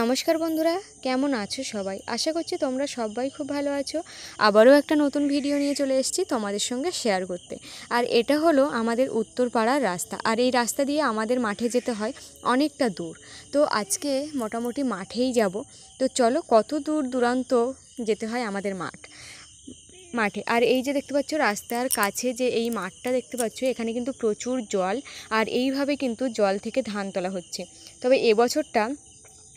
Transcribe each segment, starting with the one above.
নমস্কার বন্ধুরা, কেমন আছো সবাই? আশা করছি তোমরা সবাই খুব ভালো আছো। আবারও একটা নতুন ভিডিও নিয়ে চলে এসেছি তোমাদের সঙ্গে শেয়ার করতে। আর এটা হলো আমাদের উত্তরপাড়ার রাস্তা, আর এই রাস্তা দিয়ে আমাদের মাঠে যেতে হয় অনেকটা দূর। তো আজকে মোটামুটি মাঠেই যাব। তো চলো, কত দূর দূরান্ত যেতে হয় আমাদের মাঠে। আর এই যে দেখতে পাচ্ছ রাস্তার কাছে যে এই মাঠটা দেখতে পাচ্ছ, এখানে কিন্তু প্রচুর জল, আর এইভাবে কিন্তু জল থেকে ধান তোলা হচ্ছে। তবে এবছরটা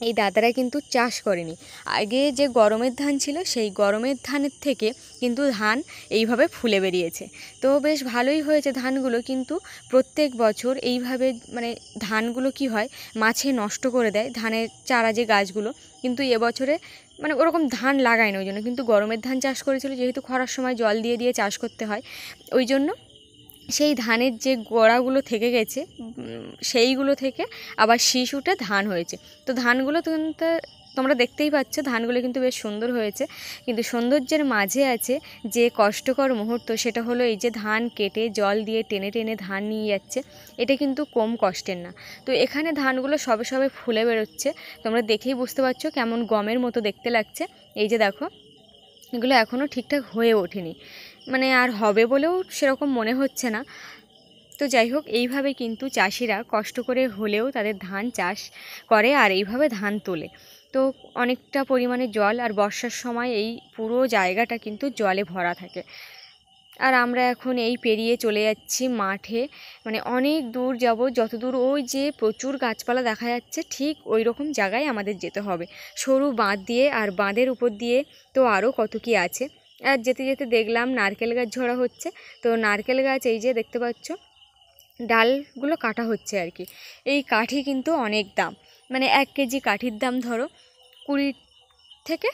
এই দাদারা কিন্তু চাষ করেনি। আগে যে গরমের ধান ছিল, সেই গরমের ধানের থেকে কিন্তু ধান এইভাবে ফুলে বেরিয়েছে। তো বেশ ভালোই হয়েছে ধানগুলো, কিন্তু প্রত্যেক বছর এইভাবে মানে ধানগুলো কি হয়, মাছে নষ্ট করে দেয় ধানের চারা যে গাছগুলো। কিন্তু এবছরে মানে ওরকম ধান লাগায় না, ওই জন্য কিন্তু গরমের ধান চাষ করেছিল, যেহেতু খরার সময় জল দিয়ে দিয়ে চাষ করতে হয়, ওই জন্য সেই ধানের যে গোড়াগুলো থেকে গেছে সেইগুলো থেকে আবার শীষ উঠে ধান হয়েছে। তো ধানগুলো কিন্তু তোমরা দেখতেই পাচ্ছ, ধানগুলো কিন্তু বেশ সুন্দর হয়েছে। কিন্তু সৌন্দর্যের মাঝে আছে যে কষ্টকর মুহূর্ত, সেটা হলো এই যে ধান কেটে জল দিয়ে টেনে টেনে ধান নিয়ে যাচ্ছে, এটা কিন্তু কম কষ্টের না। তো এখানে ধানগুলো সবে সবে ফুলে বেরোচ্ছে, তোমরা দেখেই বুঝতে পারছো কেমন গমের মতো দেখতে লাগছে। এই যে দেখো, এগুলো এখনও ঠিকঠাক হয়ে ওঠেনি, মানে আর হবে বলেও সেরকম মনে হচ্ছে না। তো যাই হোক, এইভাবে কিন্তু চাষিরা কষ্ট করে হলেও তাদের ধান চাষ করে আর এইভাবে ধান তোলে। তো অনেকটা পরিমাণে জল, আর বর্ষার সময় এই পুরো জায়গাটা কিন্তু জলে ভরা থাকে। আর আমরা এখন এই পেরিয়ে চলে যাচ্ছি মাঠে, মানে অনেক দূর যাব, যত দূর ওই যে প্রচুর গাছপালা দেখা যাচ্ছে ঠিক ওই রকম জায়গায় আমাদের যেতে হবে, সরু বাঁধ দিয়ে। আর বাঁধের উপর দিয়ে তো আরও কত কি আছে। আর যেতে যেতে দেখলাম নারকেল গাছ ঝরা হচ্ছে। তো নারকেল গাছ এই যে দেখতে পাচ্ছ, ডালগুলো কাটা হচ্ছে আর কি। এই কাঠি কিন্তু অনেক দাম, মানে 1 কেজি কাঠির দাম ধরো 20 থেকে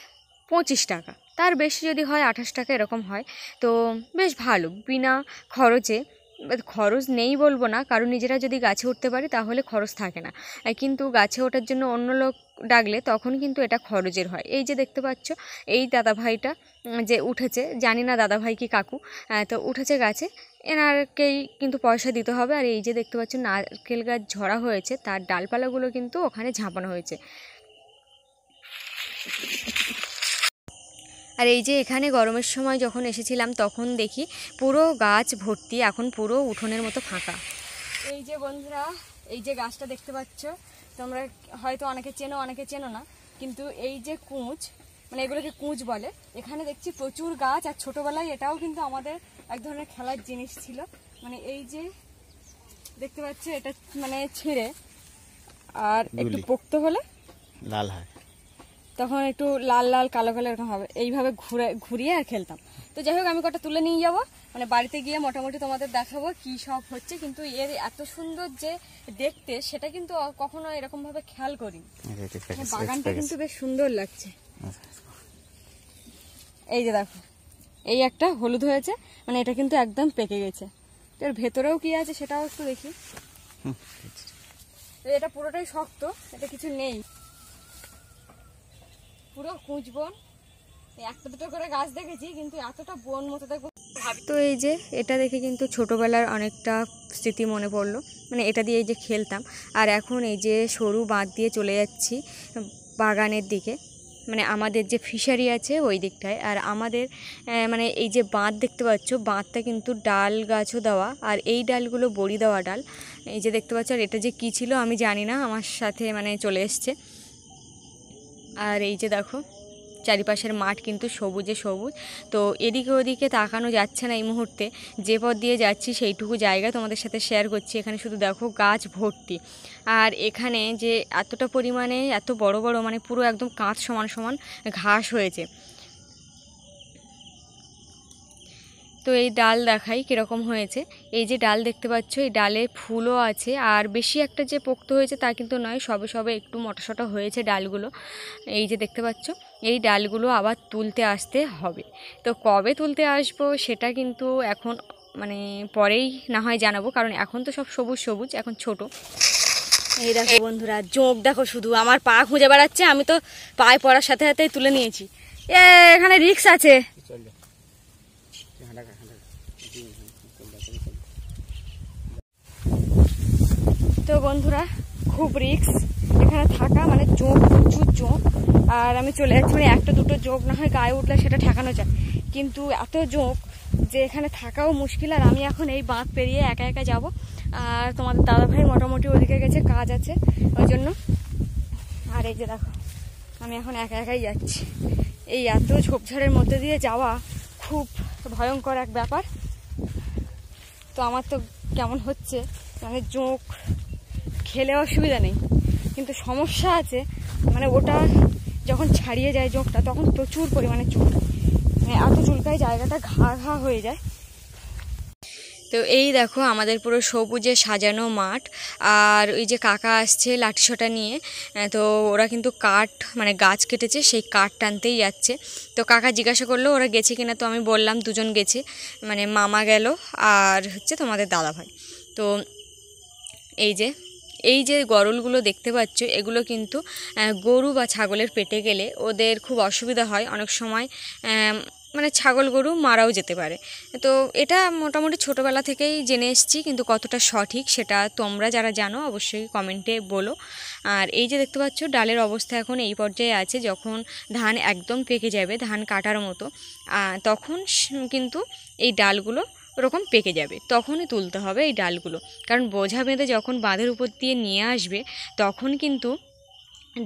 25 টাকা, তার বেশি যদি হয় 28 টাকা এরকম হয়। তো বেশ ভালো, বিনা খরচে। খরচ নেই বলবো না, কারণ নিজেরা যদি গাছে উঠতে পারি তাহলে খরচ থাকে না, কিন্তু গাছে ওঠার জন্য অন্য লোক ডাকলে তখন কিন্তু এটা খরচের হয়। এই যে দেখতে পাচ্ছ এই দাদাভাইটা যে উঠেছে, জানি না দাদাভাই কি কাকু, তো উঠেছে গাছে, এনারকেই কিন্তু পয়সা দিতে হবে। আর এই যে দেখতে পাচ্ছ নারকেল গাছ ঝরা হয়েছে, তার ডালপালাগুলো কিন্তু ওখানে ঝাঁপানো হয়েছে। আর এই যে এখানে গরমের সময় যখন এসেছিলাম তখন দেখি পুরো গাছ ভর্তি, এখন পুরো উঠোনের মতো ফাঁকা। এই যে বন্ধুরা, এই যে গাছটা দেখতে পাচ্ছ, তোমরা হয়তো অনেকে চেনো অনেকে চেনো না, কিন্তু এই যে কুঁচ, মানে এগুলোকে কুঁচ বলে। এখানে দেখছি প্রচুর গাছ, আর ছোটোবেলায় এটাও কিন্তু আমাদের এক ধরনের খেলার জিনিস ছিল। মানে এই যে দেখতে পাচ্ছ, এটা মানে ছিঁড়ে আর একটু পোক্ত হলে লাল হয়, তখন একটু লাল লাল কালো কালো এরকম হবে, এইভাবে ঘুরিয়ে আর খেলতাম। তো যাই হোক, আমি কটা তুলে নিয়ে যাবো, মানে বাড়িতে গিয়ে মোটামুটি তোমাদের দেখাবো কি সব হচ্ছে। কিন্তু এর এত সুন্দর যে দেখতে, সেটা কিন্তু কখনো এরকম ভাবে খেয়াল করিনি। বাগানটা কিন্তু বেশ সুন্দর লাগছে। এই যে দেখো, এই একটা হলুদ হয়েছে, মানে এটা কিন্তু একদম পেকে গেছে। তো এর ভেতরেও কি আছে সেটাও একটু দেখি। এটা পুরোটাই শক্ত, এটা কিছু নেই, পুরো কুঁচ বন। একটা দুটো করে গাছ দেখেছি, কিন্তু এতটা বন মতো দেখবো। তো এই যে এটা দেখে কিন্তু ছোটোবেলার অনেকটা স্মৃতি মনে পড়লো, মানে এটা দিয়ে এই যে খেলতাম। আর এখন এই যে সরু বাঁধ দিয়ে চলে যাচ্ছি বাগানের দিকে, মানে আমাদের যে ফিশারি আছে ওই দিকটায়। আর আমাদের মানে এই যে বাঁধ দেখতে পাচ্ছ, বাঁধটা কিন্তু ডাল গাছও দেওয়া, আর এই ডালগুলো বড়ি দেওয়া ডাল। এই যে দেখতে পাচ্ছ, আর এটা যে কী ছিল আমি জানি না, আমার সাথে মানে চলে এসছে। আর এই যে দেখো, চারিপাশের মাঠ কিন্তু সবুজে সবুজ। তো এদিকে ওদিকে তাকানো যাচ্ছে না এই মুহূর্তে, যে পথ দিয়ে যাচ্ছি সেইটুকু জায়গা তোমাদের সাথে শেয়ার করছি। এখানে শুধু দেখো গাছ ভর্তি, আর এখানে যে এতটা পরিমাণে এত বড় বড়, মানে পুরো একদম কাঁচ সমান সমান ঘাস হয়েছে। তো এই ডাল দেখাই কীরকম হয়েছে। এই যে ডাল দেখতে পাচ্ছ, এই ডালে ফুলও আছে, আর বেশি একটা যে পোক্ত হয়েছে তা কিন্তু নয়, সবে সবে একটু মোটাসোটা হয়েছে ডালগুলো। এই যে দেখতে পাচ্ছ, এই ডালগুলো আবার তুলতে আসতে হবে। তো কবে তুলতে আসবো সেটা কিন্তু এখন মানে পরেই না হয় জানাবো, কারণ এখন তো সব সবুজ সবুজ, এখন ছোট। এই দেখো বন্ধুরা, জোঁক দেখো, শুধু আমার পা খুঁজে বেড়াচ্ছে, আমি তো পায়ে পড়ার সাথে সাথেই তুলে নিয়েছি। এখানে রিস্ক আছে। তো বন্ধুরা, খুব রিস্ক এখানে থাকা, মানে জোঁক প্রচুর জোঁক। আর আমি চলে যাচ্ছি, মানে একটা দুটো জোঁক না হয় গায়ে উঠলে সেটা ঠেকানো যায়, কিন্তু এত জোঁক যে এখানে থাকাও মুশকিল। আর আমি এখন এই বাঁধ পেরিয়ে একা একা যাব। আর তোমাদের দাদাভাই মোটামুটি ওদিকে গেছে, কাজ আছে ওই জন্য। আর এই যে দেখো আমি এখন একা একাই যাচ্ছি। এই এত ঝোপঝাড়ের মধ্যে দিয়ে যাওয়া খুব ভয়ঙ্কর এক ব্যাপার। তো আমার তো কেমন হচ্ছে, মানে জোঁক খেলে অসুবিধা নেই, কিন্তু সমস্যা আছে, মানে ওটা যখন ছাড়িয়ে যায় জোঁকটা তখন প্রচুর পরিমাণে চুলকায়, মানে এত চুলকায় জায়গাটা ঘা ঘা হয়ে যায়। তো এই দেখো আমাদের পুরো সবুজে সাজানো মাঠ। আর ওই যে কাকা আসছে লাঠিসোঁটা নিয়ে, তো ওরা কিন্তু কাঠ মানে গাছ কেটেছে, সেই কাঠ টানতেই যাচ্ছে। তো কাকা জিজ্ঞাসা করলো ওরা গেছে কিনা, তো আমি বললাম দুজন গেছে, মানে মামা গেল আর হচ্ছে তোমাদের দাদাভাই। তো এই যে গরলগুলো দেখতে পাচ্ছ, এগুলো কিন্তু গরু বা ছাগলের পেটে গেলে ওদের খুব অসুবিধা হয় অনেক সময়, মানে ছাগল গরু মারাও যেতে পারে। তো এটা মোটামুটি ছোটোবেলা থেকেই জেনে এসেছি, কিন্তু কতটা সঠিক সেটা তোমরা যারা জানো অবশ্যই কমেন্টে বলো। আর এই যে দেখতে পাচ্ছ ডালের অবস্থা এখন এই পর্যায়ে আছে, যখন ধান একদম পেকে যাবে, ধান কাটার মতো, তখন কিন্তু এই ডালগুলো ওরকম পেকে যাবে, তখনই তুলতে হবে এই ডালগুলো। কারণ বোঝা বেঁধে যখন বাঁধের উপর দিয়ে নিয়ে আসবে, তখন কিন্তু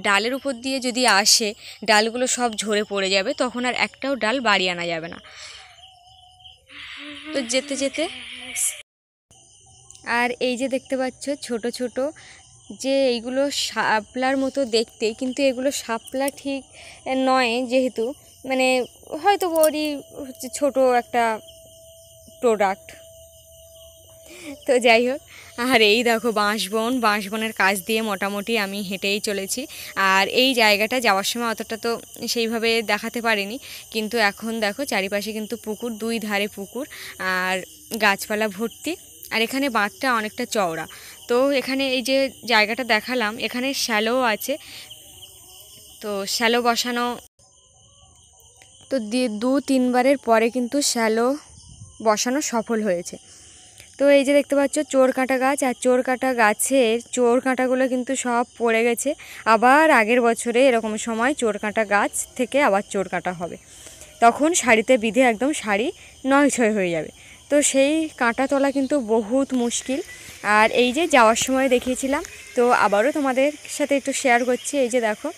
ডালের উপর দিয়ে যদি আসে ডালগুলো সব ঝরে পড়ে যাবে, তখন আর একটাও ডাল বাড়ি আনা যাবে না। তো যেতে যেতে আর এই যে দেখতে পাচ্ছ ছোট ছোট যে এইগুলো শাপলার মতো দেখতে, কিন্তু এগুলো শাপলা ঠিক নয়, যেহেতু মানে হয়তো ওরই হচ্ছে ছোটো একটা প্রোডাক্ট। তো যাই হোক, আর এই দেখো বাঁশবনের কাছ দিয়ে মোটামুটি আমি হেঁটেই চলেছি। আর এই জায়গাটা যাওয়ার সময় অতটা তো সেইভাবে দেখাতে পারিনি, কিন্তু এখন দেখো চারিপাশে কিন্তু পুকুর, দুই ধারে পুকুর আর গাছপালা ভর্তি। আর এখানে বাঁধটা অনেকটা চওড়া। তো এখানে এই যে জায়গাটা দেখালাম, এখানে শ্যালো আছে, তো শ্যালো বসানো তো 2-3বারের পরে কিন্তু শ্যালো বসানো সফল হয়েছে। তো এই যে দেখতে পাচ্ছ চোর কাঁটা গাছ, আর চোর কাঁটা গাছের চোর কাঁটাগুলো কিন্তু সব পড়ে গেছে। আবার আগের বছরে এরকম সময় চোর কাঁটা গাছ থেকে আবার চোর কাঁটা হবে, তখন শাড়িতে বিধে একদম শাড়ি নয় ছয় হয়ে যাবে। তো সেই কাঁটা তোলা কিন্তু বহুত মুশকিল। আর এই যে যাওয়ার সময় দেখিয়েছিলাম, তো আবারও তোমাদের সাথে একটু শেয়ার করছি। এই যে দেখো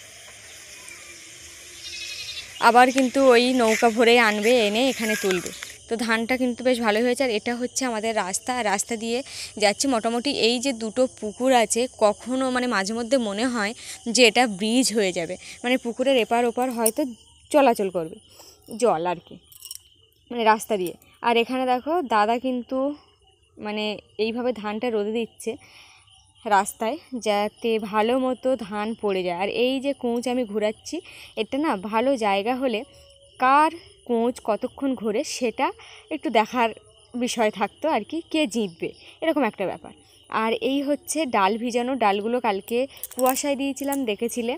আবার কিন্তু ওই নৌকা ভরে আনবে, এনে এখানে তুলবে। তো ধানটা কিন্তু বেশ ভালো হয়েছে। আর এটা হচ্ছে আমাদের রাস্তা দিয়ে যাচ্ছি। মোটামুটি এই যে দুটো পুকুর আছে, কখনো মানে মাঝে মধ্যে মনে হয় যে এটা ব্রিজ হয়ে যাবে, মানে পুকুরের এপার ওপার হয়তো চলাচল করবে জল আর কি, মানে রাস্তা দিয়ে। আর এখানে দেখো দাদা কিন্তু মানে এইভাবে ধানটা রোদে দিচ্ছে রাস্তায়, যাতে ভালো মতো ধান পড়ে যায়। আর এই যে কোঁচ আমি ঘোরাচ্ছি, এটা না ভালো জায়গা হলে কার কোঁচ কতক্ষণ ঘোরে সেটা একটু দেখার বিষয় থাকতো আর কি, কে জিতবে এরকম একটা ব্যাপার। আর এই হচ্ছে ডাল ভিজানো, ডালগুলো কালকে কুয়াশায় দিয়েছিলাম দেখেছিলে,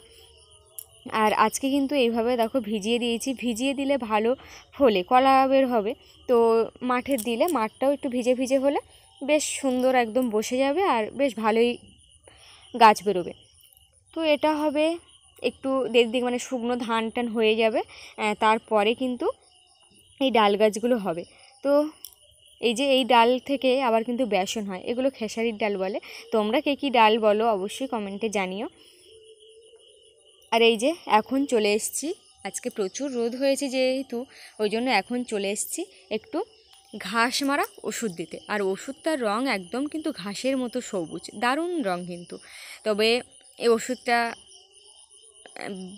আর আজকে কিন্তু এইভাবে দেখো ভিজিয়ে দিয়েছি। ভিজিয়ে দিলে ভালো ফলে কলা বের হবে, তো মাঠে দিলে মাঠটাও একটু ভিজে ভিজে হলে বেশ সুন্দর একদম বসে যাবে, আর বেশ ভালোই গাছ বেরোবে। তো এটা হবে একটু দেড় দিক, মানে শুকনো ধান টান হয়ে যাবে, তারপরে কিন্তু এই ডাল গাছগুলো হবে। তো এই যে এই ডাল থেকে আবার কিন্তু বেসন হয়, এগুলো খেসারির ডাল বলে। তোমরা কে কী ডাল বলো অবশ্যই কমেন্টে জানিও। আর এই যে এখন চলে এসেছি, আজকে প্রচুর রোদ হয়েছে যেহেতু, ওই জন্য এখন চলে এসেছি একটু ঘাস মারা ওষুধ দিতে। আর ওষুধটার রং একদম কিন্তু ঘাসের মতো সবুজ, দারুণ রং কিন্তু। তবে এই ওষুধটা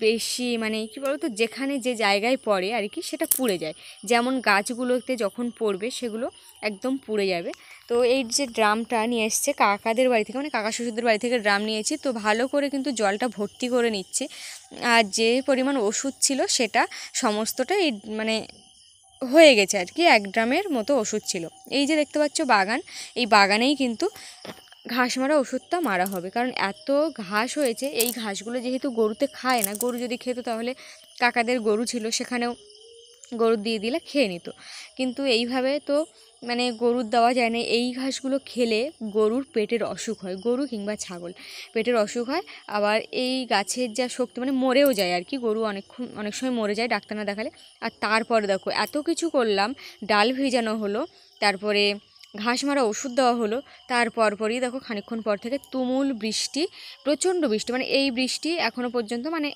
বেশি মানে কী বলতো, যেখানে যে জায়গায় পড়ে আর কি সেটা পুড়ে যায়, যেমন গাছগুলোতে যখন পড়বে সেগুলো একদম পুড়ে যাবে। তো এই যে ড্রামটা নিয়ে এসছে কাকাদের বাড়ি থেকে, মানে কাকা শ্বশুরদের বাড়ি থেকে ড্রাম নিয়েছি, তো ভালো করে কিন্তু জলটা ভর্তি করে নিচ্ছি। আর যে পরিমাণ ওষুধ ছিল সেটা সমস্তটা এই মানে হয়ে গেছে আর কি, 1 ড্রামের মতো ওষুধ ছিল। এই যে দেখতে পাচ্ছ বাগান, এই বাগানেই কিন্তু ঘাস মারা ওষুধটা মারা হবে, কারণ এত ঘাস হয়েছে। এই ঘাসগুলো যেহেতু গরুতে খায় না, গরু যদি খেত তাহলে কাকাদের গরু ছিল সেখানেও গরু দিয়ে দিলে খেয়ে নিত, কিন্তু এইভাবে তো মানে গরুর দেওয়া যায় না। এই ঘাসগুলো খেলে গরুর পেটের অসুখ হয়, গরু কিংবা ছাগল পেটের অসুখ হয়। আবার এই গাছের যা শক্তি, মানে মরেও যায় আর কি, গরু অনেক সময় মরে যায় ডাক্তার না দেখালে। আর তারপরে দেখো এত কিছু করলাম, ডাল ভিজানো হলো, তারপরে ঘাস মারা ওষুধ দেওয়া হলো, তারপরই দেখো খানিকক্ষণ পর থেকে তুমুল বৃষ্টি, প্রচণ্ড বৃষ্টি, মানে এই বৃষ্টি এখনও পর্যন্ত মানে